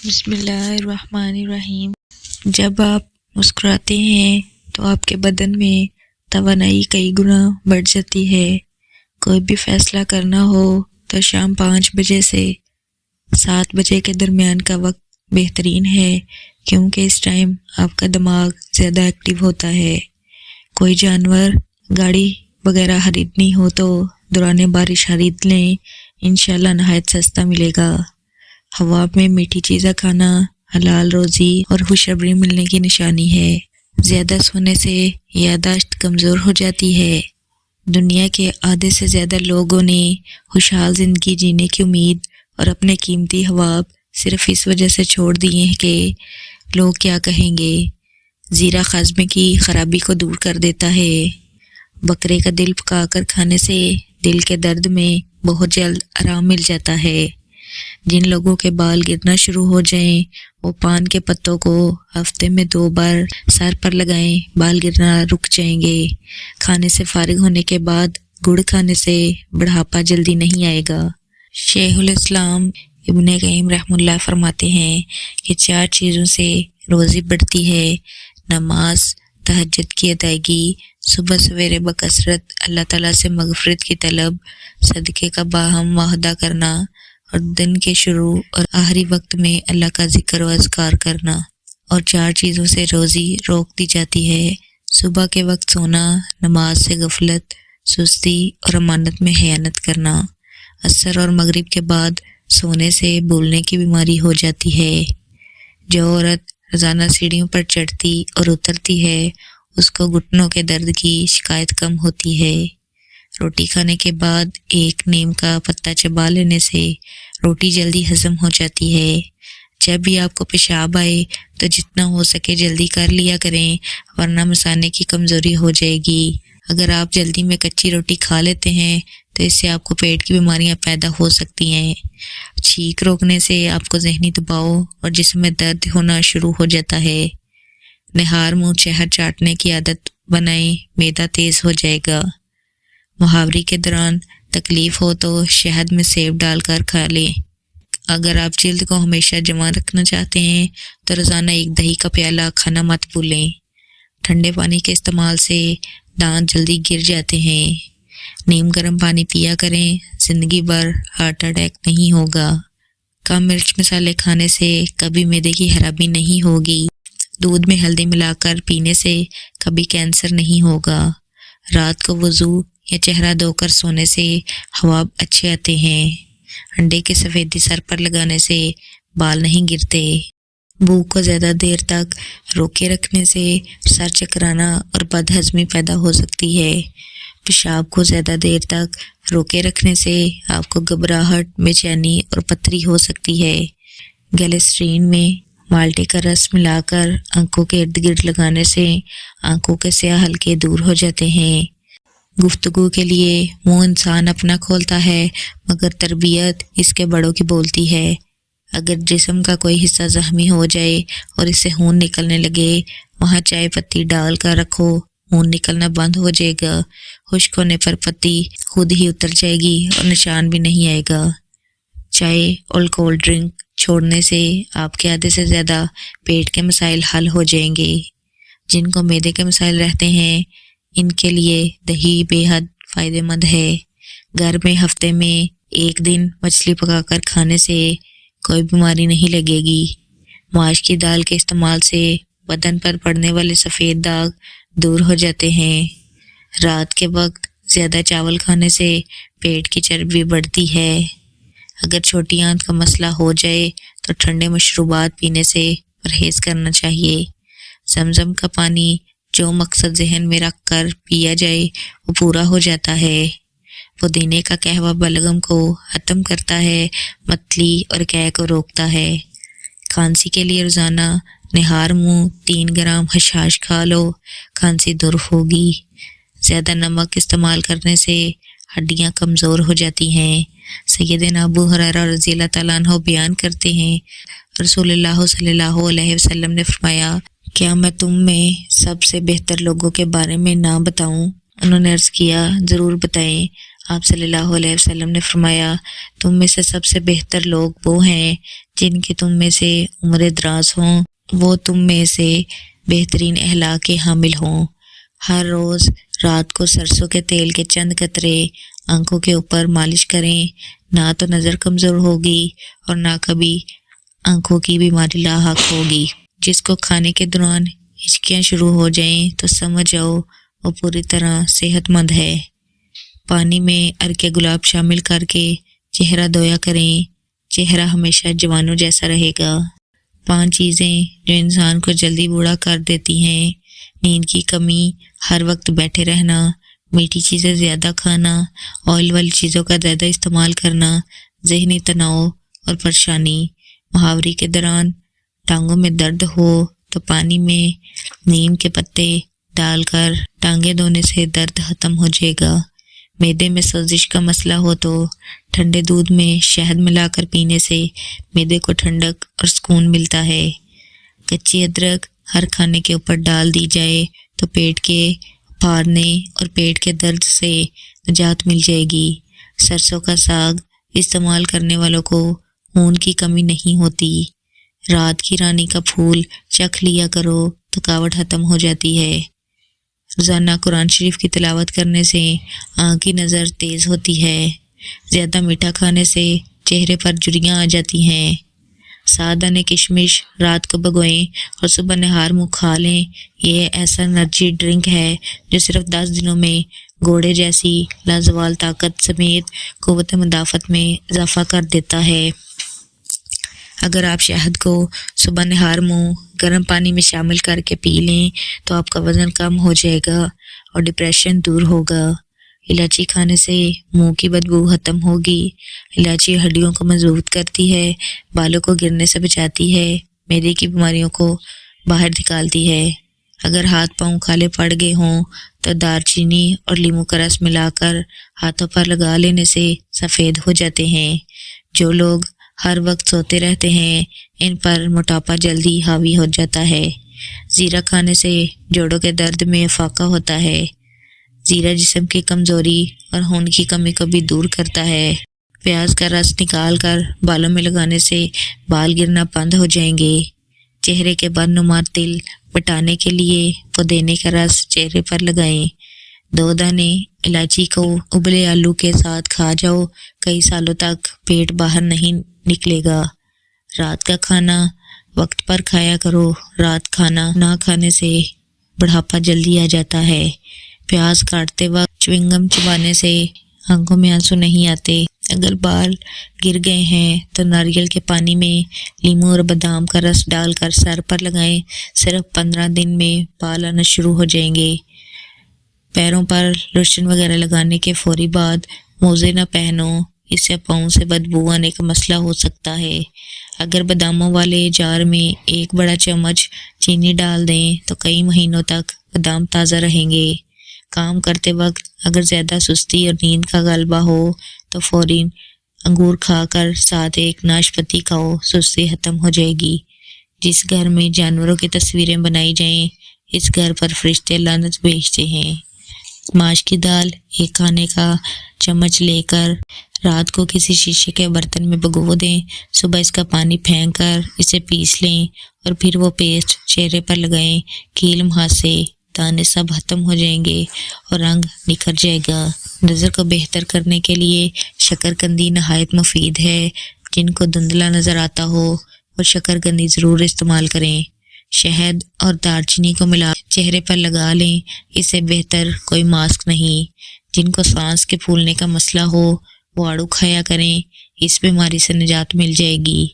بسم اللہ الرحمن الرحیم۔ جب آپ مسکراتے ہیں تو آپ کے بدن میں توانائی کئی گنا بڑھ جاتی ہے۔ کوئی بھی فیصلہ کرنا ہو تو شام 5 بجے سے 7 بجے کے درمیان کا وقت بہترین ہے، کیونکہ اس ٹائم آپ کا دماغ زیادہ ایکٹیو ہوتا ہے۔ کوئی جانور، گاڑی وغیرہ خریدنی ہو تو دوران بارش خرید لیں، انشاءاللہ نہایت سستا ملے گا۔ ہوا میں میٹھی چیزیں کھانا حلال روزی اور خوشخبری ملنے کی نشانی ہے۔ زیادہ سونے سے یادداشت کمزور ہو جاتی ہے۔ دنیا کے آدھے سے زیادہ لوگوں نے خوشحال زندگی جینے کی امید اور اپنے قیمتی خواب صرف اس وجہ سے چھوڑ دیے ہیں کہ لوگ کیا کہیں گے۔ زیرہ ہاضمے کی خرابی کو دور کر دیتا ہے۔ بکرے کا دل پکا کر کھانے سے دل کے درد میں بہت جلد آرام مل جاتا ہے۔ جن لوگوں کے بال گرنا شروع ہو جائیں وہ پان کے پتوں کو ہفتے میں 2 بار سر پر لگائیں، بال گرنا رک جائیں گے۔ کھانے سے فارغ ہونے کے بعد گڑ کھانے سے بڑھاپا جلدی نہیں آئے گا۔ شیخ الاسلام ابن قیم رحمہ اللہ فرماتے ہیں کہ 4 چیزوں سے روزی بڑھتی ہے: نماز، تہجد کی ادائیگی، صبح سویرے بکثرت اللہ تعالیٰ سے مغفرت کی طلب، صدقے کا باہم معاہدہ کرنا، اور دن کے شروع اور آخری وقت میں اللہ کا ذکر و اذکار کرنا۔ اور 4 چیزوں سے روزی روک دی جاتی ہے: صبح کے وقت سونا، نماز سے غفلت، سستی اور امانت میں خیانت کرنا۔ عصر اور مغرب کے بعد سونے سے بھولنے کی بیماری ہو جاتی ہے۔ جو عورت روزانہ سیڑھیوں پر چڑھتی اور اترتی ہے اس کو گھٹنوں کے درد کی شکایت کم ہوتی ہے۔ روٹی کھانے کے بعد 1 نیم کا پتا چبا لینے سے روٹی جلدی ہضم ہو جاتی ہے۔ جب بھی آپ کو پیشاب آئے تو جتنا ہو سکے جلدی کر لیا کریں، ورنہ مثانے کی کمزوری ہو جائے گی۔ اگر آپ جلدی میں کچی روٹی کھا لیتے ہیں تو اس سے آپ کو پیٹ کی بیماریاں پیدا ہو سکتی ہیں۔ چھینک روکنے سے آپ کو ذہنی دباؤ اور جسم میں درد ہونا شروع ہو جاتا ہے۔ نہار منہ چہر چاٹنے کی عادت بنائیں، معدہ تیز ہو جائے گا۔ محاوری کے دوران تکلیف ہو تو شہد میں سیب ڈال کر کھا لیں۔ اگر آپ جلد کو ہمیشہ جمع رکھنا چاہتے ہیں تو روزانہ 1 دہی کا پیالہ کھانا مت بھولیں۔ ٹھنڈے پانی کے استعمال سے دانت جلدی گر جاتے ہیں۔ نیم گرم پانی پیا کریں، زندگی بھر ہارٹ اٹیک نہیں ہوگا۔ کم مرچ مسالے کھانے سے کبھی معدے کی خرابی نہیں ہوگی۔ دودھ میں ہلدی ملا کر پینے سے کبھی کینسر نہیں ہوگا۔ رات کو وضو یا چہرہ دھو کر سونے سے خواب اچھے آتے ہیں۔ انڈے کی سفیدی سر پر لگانے سے بال نہیں گرتے۔ بھوک کو زیادہ دیر تک روکے رکھنے سے سر چکرانا اور بد ہضمی پیدا ہو سکتی ہے۔ پیشاب کو زیادہ دیر تک روکے رکھنے سے آپ کو گھبراہٹ، بے چینی اور پتھری ہو سکتی ہے۔ گلیسرین میں مالٹے کا رس ملا کر آنکھوں کے ارد گرد لگانے سے آنکھوں کے سیاہ حلقے دور ہو جاتے ہیں۔ گفتگو کے لیے منہ انسان اپنا کھولتا ہے مگر تربیت اس کے بڑوں کی بولتی ہے۔ اگر جسم کا کوئی حصہ زخمی ہو جائے اور اس سے خون نکلنے لگے، وہاں چائے پتی ڈال کر رکھو، خون نکلنا بند ہو جائے گا۔ خشک ہونے پر پتی خود ہی اتر جائے گی اور نشان بھی نہیں آئے گا۔ چائے اور کولڈ ڈرنک چھوڑنے سے آپ کے آدھے سے زیادہ پیٹ کے مسائل حل ہو جائیں گے۔ جن کو معدے کے مسائل رہتے ہیں ان کے لیے دہی بے حد فائدہ مند ہے۔ گھر میں ہفتے میں 1 دن مچھلی پکا کر کھانے سے کوئی بیماری نہیں لگے گی۔ ماش کی دال کے استعمال سے بدن پر پڑنے والے سفید داغ دور ہو جاتے ہیں۔ رات کے وقت زیادہ چاول کھانے سے پیٹ کی چربی بڑھتی ہے۔ اگر چھوٹی آنت کا مسئلہ ہو جائے تو ٹھنڈے مشروبات پینے سے پرہیز کرنا چاہیے۔ زمزم کا پانی جو مقصد ذہن میں رکھ کر پیا جائے وہ پورا ہو جاتا ہے۔ پودینے کا قہوہ بلغم کو ختم کرتا ہے، متلی اور قے کو روکتا ہے۔ کھانسی کے لیے روزانہ نہار منہ 3 گرام خشخاش کھا لو، کھانسی دور ہوگی۔ زیادہ نمک استعمال کرنے سے ہڈیاں کمزور ہو جاتی ہیں۔ سیدنا ابو ہریرہ رضی اللہ تعالیٰ عنہ بیان کرتے ہیں، رسول اللہ صلی اللہ علیہ وسلم نے فرمایا، کیا میں تم میں سب سے بہتر لوگوں کے بارے میں نہ بتاؤں؟ انہوں نے عرض کیا، ضرور بتائیں۔ آپ صلی اللہ علیہ وسلم نے فرمایا، تم میں سے سب سے بہتر لوگ وہ ہیں جن کی تم میں سے عمر دراز ہوں وہ تم میں سے بہترین اخلاق کے حامل ہوں۔ ہر روز رات کو سرسوں کے تیل کے چند قطرے آنکھوں کے اوپر مالش کریں، نہ تو نظر کمزور ہوگی اور نہ کبھی آنکھوں کی بیماری لاحق ہوگی۔ جس کو کھانے کے دوران ہچکیاں شروع ہو جائیں تو سمجھ جاؤ وہ پوری طرح صحت مند ہے۔ پانی میں عرق گلاب شامل کر کے چہرہ دھویا کریں، چہرہ ہمیشہ جوانوں جیسا رہے گا۔ 5 چیزیں جو انسان کو جلدی بوڑھا کر دیتی ہیں: نیند کی کمی، ہر وقت بیٹھے رہنا، میٹھی چیزیں زیادہ کھانا، آئل والی چیزوں کا زیادہ استعمال کرنا، ذہنی تناؤ اور پریشانی۔ محاورے کے دوران ٹانگوں میں درد ہو تو پانی میں نیم کے پتے ڈال کر ٹانگیں دھونے سے درد ختم ہو جائے گا۔ معدے میں سوزش کا مسئلہ ہو تو ٹھنڈے دودھ میں شہد ملا کر پینے سے معدے کو ٹھنڈک اور سکون ملتا ہے۔ کچی ادرک ہر کھانے کے اوپر ڈال دی جائے تو پیٹ کے پھاڑنے اور پیٹ کے درد سے نجات مل جائے گی۔ سرسوں کا ساگ استعمال کرنے والوں کو خون کی کمی نہیں ہوتی۔ رات کی رانی کا پھول چکھ لیا کرو، تھکاوٹ ختم ہو جاتی ہے۔ روزانہ قرآن شریف کی تلاوت کرنے سے آنکھ کی نظر تیز ہوتی ہے۔ زیادہ میٹھا کھانے سے چہرے پر جھریاں آ جاتی ہیں۔ 7 دانے کشمش رات کو بھگوئیں اور صبح نہار منہ کھا لیں۔ یہ ایسا انرجی ڈرنک ہے جو صرف 10 دنوں میں گھوڑے جیسی لازوال طاقت سمیت قوت مدافعت میں اضافہ کر دیتا ہے۔ اگر آپ شہد کو صبح نہار منہ گرم پانی میں شامل کر کے پی لیں تو آپ کا وزن کم ہو جائے گا اور ڈپریشن دور ہوگا۔ الائچی کھانے سے منہ کی بدبو ختم ہوگی۔ الائچی ہڈیوں کو مضبوط کرتی ہے، بالوں کو گرنے سے بچاتی ہے، معدے کی بیماریوں کو باہر نکالتی ہے۔ اگر ہاتھ پاؤں کالے پڑ گئے ہوں تو دار چینی اور لیموں کا رس ملا کر ہاتھوں پر لگا لینے سے سفید ہو جاتے ہیں۔ جو لوگ ہر وقت سوتے رہتے ہیں ان پر موٹاپا جلدی حاوی ہو جاتا ہے۔ زیرہ کھانے سے جوڑوں کے درد میں افاقہ ہوتا ہے۔ زیرہ جسم کی کمزوری اور خون کی کمی کو بھی دور کرتا ہے۔ پیاز کا رس نکال کر بالوں میں لگانے سے بال گرنا بند ہو جائیں گے۔ چہرے کے بدنما تل مٹانے کے لیے پودینے کا رس چہرے پر لگائیں۔ 2 دانے الائچی کو ابلے آلو کے ساتھ کھا جاؤ، کئی سالوں تک پیٹ باہر نہیں نکلے گا۔ رات کا کھانا وقت پر کھایا کرو، رات کھانا نہ کھانے سے بڑھاپا جلدی آ جاتا ہے۔ پیاز کاٹتے وقت چوئنگم چبانے سے آنکھوں میں آنسو نہیں آتے۔ اگر بال گر گئے ہیں تو ناریل کے پانی میں لیموں اور بادام کا رس ڈال کر سر پر لگائیں، صرف 15 دن میں بال آنا شروع ہو جائیں گے۔ پیروں پر لوشن وغیرہ لگانے کے فوری بعد موزے نہ پہنو، اس سے پاؤں سے بدبو آنے کا مسئلہ ہو سکتا ہے۔ اگر باداموں والے جار میں 1 بڑا چمچ چینی ڈال دیں تو کئی مہینوں تک بادام تازہ رہیں گے۔ کام کرتے وقت اگر زیادہ سستی اور نیند کا غلبہ ہو تو فوراً انگور کھا کر ساتھ ایک ناشپتی کھاؤ، سستی ختم ہو جائے گی۔ جس گھر میں جانوروں کی تصویریں بنائی جائیں اس گھر پر فرشتے لعنت بھیجتے ہیں۔ ماش کی دال 1 کھانے کا چمچ لے کر رات کو کسی شیشے کے برتن میں بھگو دیں، صبح اس کا پانی پھینک کر اسے پیس لیں اور پھر وہ پیسٹ چہرے پر لگائیں۔ کیل لمحات سے دانے سب ختم ہو جائیں گے اور رنگ نکھر جائے گا۔ نظر کو بہتر کرنے کے لیے شکرکندی نہایت مفید ہے۔ جن کو دھندلا نظر آتا ہو وہ شکرکندی ضرور استعمال کریں۔ شہد اور دار چینی کو ملا چہرے پر لگا لیں، اس سے بہتر کوئی ماسک نہیں۔ جن کو سانس کے پھولنے کا مسئلہ ہو وہ آڑو کھایا کریں، اس بیماری سے نجات مل جائے گی۔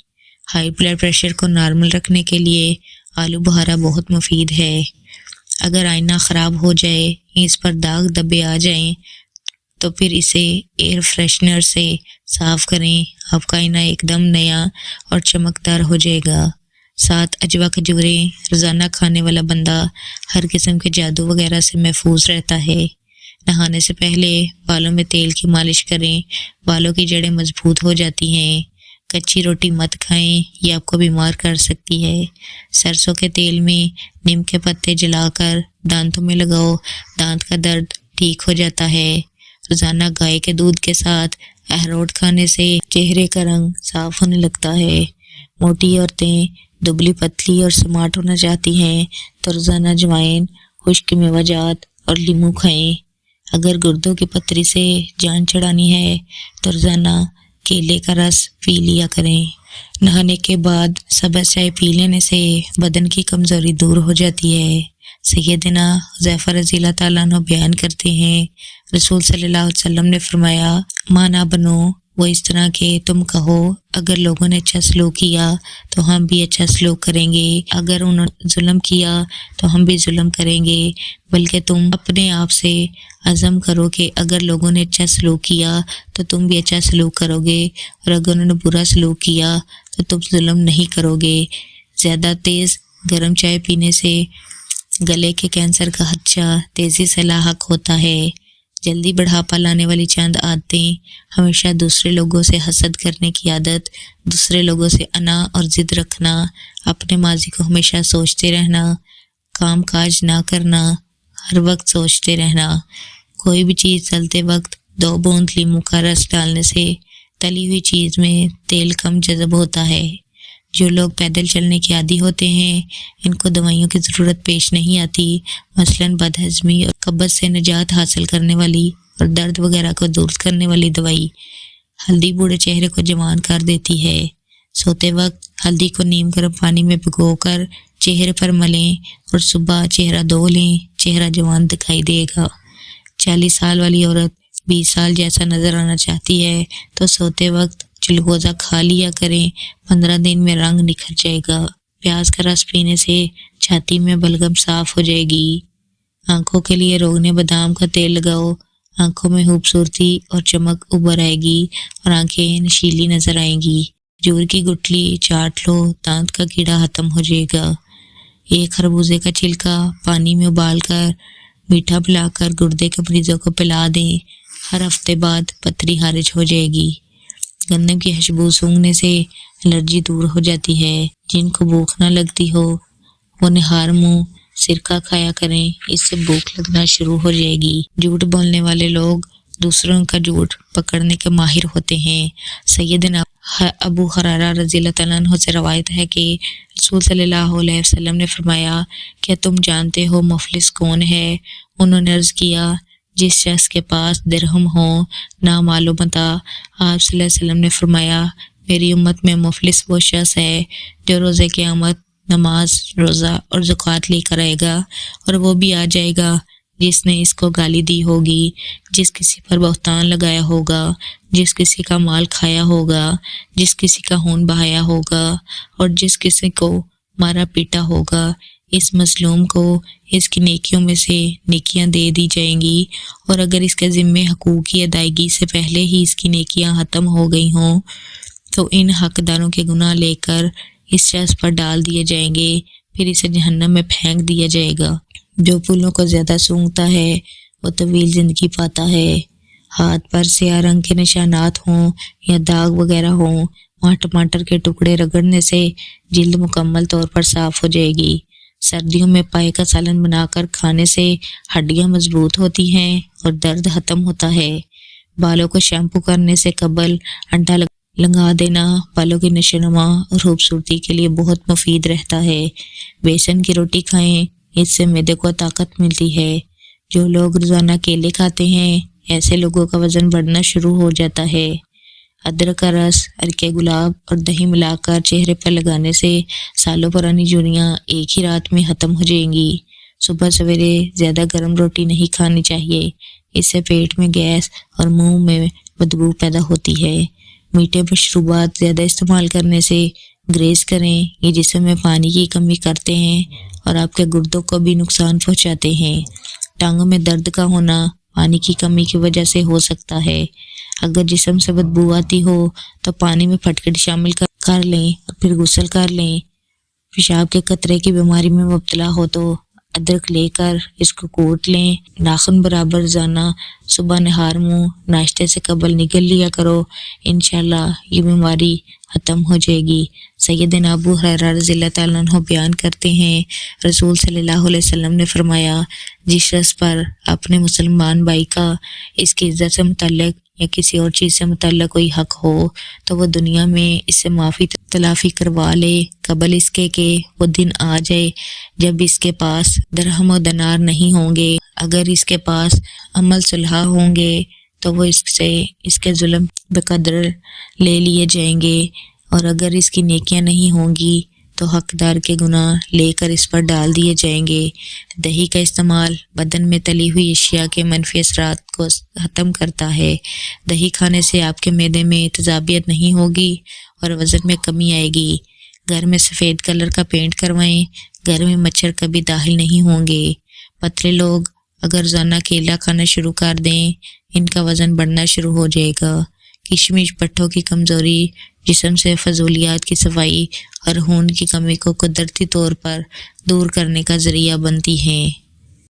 ہائی بلڈ پریشر کو نارمل رکھنے کے لیے آلو بخارا بہت مفید ہے۔ اگر آئینہ خراب ہو جائے، اس پر داغ دبے آ جائیں تو پھر اسے ایئر فریشنر سے صاف کریں، آپ کا آئینہ ایک دم نیا اور چمکدار ہو جائے گا۔ 7 اجوا کھجوریں روزانہ کھانے والا بندہ ہر قسم کے جادو وغیرہ سے محفوظ رہتا ہے۔ نہانے سے پہلے بالوں میں تیل کی مالش کریں، بالوں کی جڑیں مضبوط ہو جاتی ہیں۔ کچی روٹی مت کھائیں، یہ آپ کو بیمار کر سکتی ہے۔ سرسوں کے تیل میں نیم کے پتے جلا کر دانتوں میں لگاؤ، دانت کا درد ٹھیک ہو جاتا ہے۔ روزانہ گائے کے دودھ کے ساتھ اخروٹ کھانے سے چہرے کا رنگ صاف ہونے لگتا ہے۔ موٹی عورتیں دبلی پتلی اور سمارٹ ہونا چاہتی ہیں تو روزانہ اجوائن، خشک میوہ جات اور لیمو کھائیں۔ اگر گردوں کی پتھری سے جان چڑھانی ہے تو روزانہ کیلے کا رس پی لیا کریں۔ نہانے کے بعد سبز چائے پی لینے سے بدن کی کمزوری دور ہو جاتی ہے۔ سیدنا حذیفہ رضی اللہ تعالیٰ عنہ بیان کرتے ہیں، رسول صلی اللہ علیہ وسلم نے فرمایا، ماں نہ بنو وہ اس طرح کہ تم کہو اگر لوگوں نے اچھا سلوک کیا تو ہم بھی اچھا سلوک کریں گے، اگر انہوں نے ظلم کیا تو ہم بھی ظلم کریں گے، بلکہ تم اپنے آپ سے عزم کرو کہ اگر لوگوں نے اچھا سلوک کیا تو تم بھی اچھا سلوک کرو گے، اور اگر انہوں نے برا سلوک کیا تو تم ظلم نہیں کرو گے۔ زیادہ تیز گرم چائے پینے سے گلے کے کینسر کا خدشہ تیزی سے لاحق ہوتا ہے۔ جلدی بڑھاپا لانے والی چند عادتیں: ہمیشہ دوسرے لوگوں سے حسد کرنے کی عادت، دوسرے لوگوں سے انا اور ضد رکھنا، اپنے ماضی کو ہمیشہ سوچتے رہنا، کام کاج نہ کرنا، ہر وقت سوچتے رہنا۔ کوئی بھی چیز تلتے وقت 2 بوند لیموں کا رس ڈالنے سے تلی ہوئی چیز میں تیل کم جذب ہوتا ہے۔ جو لوگ پیدل چلنے کے عادی ہوتے ہیں ان کو دوائیوں کی ضرورت پیش نہیں آتی، مثلاً بدہضمی اور قبض سے نجات حاصل کرنے والی اور درد وغیرہ کو دور کرنے والی دوائی ہلدی بوڑھے چہرے کو جوان کر دیتی ہے۔ سوتے وقت ہلدی کو نیم گرم پانی میں بھگو کر چہرے پر ملیں اور صبح چہرہ دھو لیں، چہرہ جوان دکھائی دے گا۔ 40 سال والی عورت 20 سال جیسا نظر آنا چاہتی ہے تو سوتے وقت چلغوزہ کھا لیا کریں، 15 دن میں رنگ نکھر جائے گا۔ پیاز کا رس پینے سے چھاتی میں بلغم صاف ہو جائے گی۔ آنکھوں کے لیے روغن بادام کا تیل لگاؤ، آنکھوں میں خوبصورتی اور چمک ابھر آئے گی اور آنکھیں نشیلی نظر آئیں گی۔ کھجور کی گٹلی چاٹ لو، دانت کا کیڑا ختم ہو جائے گا۔ ایک خربوزے کا چھلکا پانی میں ابال کر میٹھا پلا کر گردے کے مریضوں کو پلا دیں، ہر ہفتے بعد پتھری خارج ہو جائے گی۔ گندم کی خوشبو سونگھنے سے الرجی دور ہو جاتی ہے۔ جن کو بھوک نہ لگتی ہو وہ نہار منہ سرکہ کھایا کریں، اس سے بھوک لگنا شروع ہو جائے گی۔ جھوٹ بولنے والے لوگ دوسروں کا جھوٹ پکڑنے کے ماہر ہوتے ہیں۔ سیدنا ابو ہریرہ رضی اللہ تعالیٰ عنہ سے روایت ہے کہ رسول صلی اللہ علیہ وسلم نے فرمایا، کیا تم جانتے ہو مفلس کون ہے؟ انہوں نے عرض کیا، جس شخص کے پاس درہم ہو نہ مال و متاع۔ آپ صلی اللہ علیہ وسلم نے فرمایا، میری امت میں مفلس وہ شخص ہے جو روز قیامت نماز، روزہ اور زکوٰۃ لے کر آئے گا، اور وہ بھی آ جائے گا جس نے اس کو گالی دی ہوگی، جس کسی پر بہتان لگایا ہوگا، جس کسی کا مال کھایا ہوگا، جس کسی کا خون بہایا ہوگا اور جس کسی کو مارا پیٹا ہوگا۔ اس مظلوم کو اس کی نیکیوں میں سے نیکیاں دے دی جائیں گی، اور اگر اس کے ذمے حقوق کی ادائیگی سے پہلے ہی اس کی نیکیاں ختم ہو گئی ہوں تو ان حقداروں کے گناہ لے کر اس شخص پر ڈال دیے جائیں گے، پھر اسے جہنم میں پھینک دیا جائے گا۔ جو پھولوں کو زیادہ سونگھتا ہے وہ طویل زندگی پاتا ہے۔ ہاتھ پر سیاہ رنگ کے نشانات ہوں یا داغ وغیرہ ہوں، وہاں ٹماٹر کے ٹکڑے رگڑنے سے جلد مکمل طور پر صاف ہو جائے گی۔ سردیوں میں پائے کا سالن بنا کر کھانے سے ہڈیاں مضبوط ہوتی ہیں اور درد ختم ہوتا ہے۔ بالوں کو شیمپو کرنے سے قبل انڈا لگا دینا بالوں کی نشو و نما اور خوبصورتی کے لیے بہت مفید رہتا ہے۔ بیسن کی روٹی کھائیں، اس سے معدے کو طاقت ملتی ہے۔ جو لوگ روزانہ کیلے کھاتے ہیں ایسے لوگوں کا وزن بڑھنا شروع ہو جاتا ہے۔ ادرک کا رس، عرق گلاب اور دہی ملا کر چہرے پر لگانے سے سالوں پرانی جھریاں ایک ہی رات میں ختم ہو جائیں گی۔ صبح سویرے زیادہ گرم روٹی نہیں کھانی چاہیے، اس سے پیٹ میں گیس اور منہ میں بدبو پیدا ہوتی ہے۔ میٹھے مشروبات زیادہ استعمال کرنے سے گریز کریں، یہ جسم میں پانی کی کمی کرتے ہیں اور آپ کے گردوں کو بھی نقصان پہنچاتے ہیں۔ ٹانگوں میں درد کا ہونا پانی کی کمی کی وجہ سے ہو سکتا ہے۔ اگر جسم سے بدبو آتی ہو تو پانی میں پھٹکڑ شامل کر لیں اور پھر غسل کر لیں۔ پیشاب کے قطرے کی بیماری میں مبتلا ہو تو ادرک لے کر اس کو کوٹ لیں، ناخن برابر روزانہ صبح نہار منہ ناشتے سے قبل نگل لیا کرو، انشاءاللہ یہ بیماری ختم ہو جائے گی۔ سیدنا ابو ہریرہ رضی اللہ تعالیٰ عنہ بیان کرتے ہیں، رسول صلی اللہ علیہ وسلم نے فرمایا، جس شخص پر اپنے مسلمان بھائی کا اس کی عزت سے متعلق یا کسی اور چیز سے متعلق کوئی حق ہو تو وہ دنیا میں اس سے معافی تلافی کروا لے، قبل اس کے کہ وہ دن آ جائے جب اس کے پاس درہم و دینار نہیں ہوں گے۔ اگر اس کے پاس عمل صالحہ ہوں گے تو وہ اس سے اس کے ظلم بقدر لے لیے جائیں گے، اور اگر اس کی نیکیاں نہیں ہوں گی تو حقدار کے گناہ لے کر اس پر ڈال دیے جائیں گے۔ دہی کا استعمال بدن میں تلی ہوئی اشیاء کے منفی اثرات کو ختم کرتا ہے۔ دہی کھانے سے آپ کے معدے میں تیزابیت نہیں ہوگی اور وزن میں کمی آئے گی۔ گھر میں سفید کلر کا پینٹ کروائیں، گھر میں مچھر کبھی داخل نہیں ہوں گے۔ پتلے لوگ اگر روزانہ کیلا کھانا شروع کر دیں، ان کا وزن بڑھنا شروع ہو جائے گا۔ کشمش پٹھوں کی کمزوری، جسم سے فضولیات کی صفائی اور خون کی کمی کو قدرتی طور پر دور کرنے کا ذریعہ بنتی ہیں۔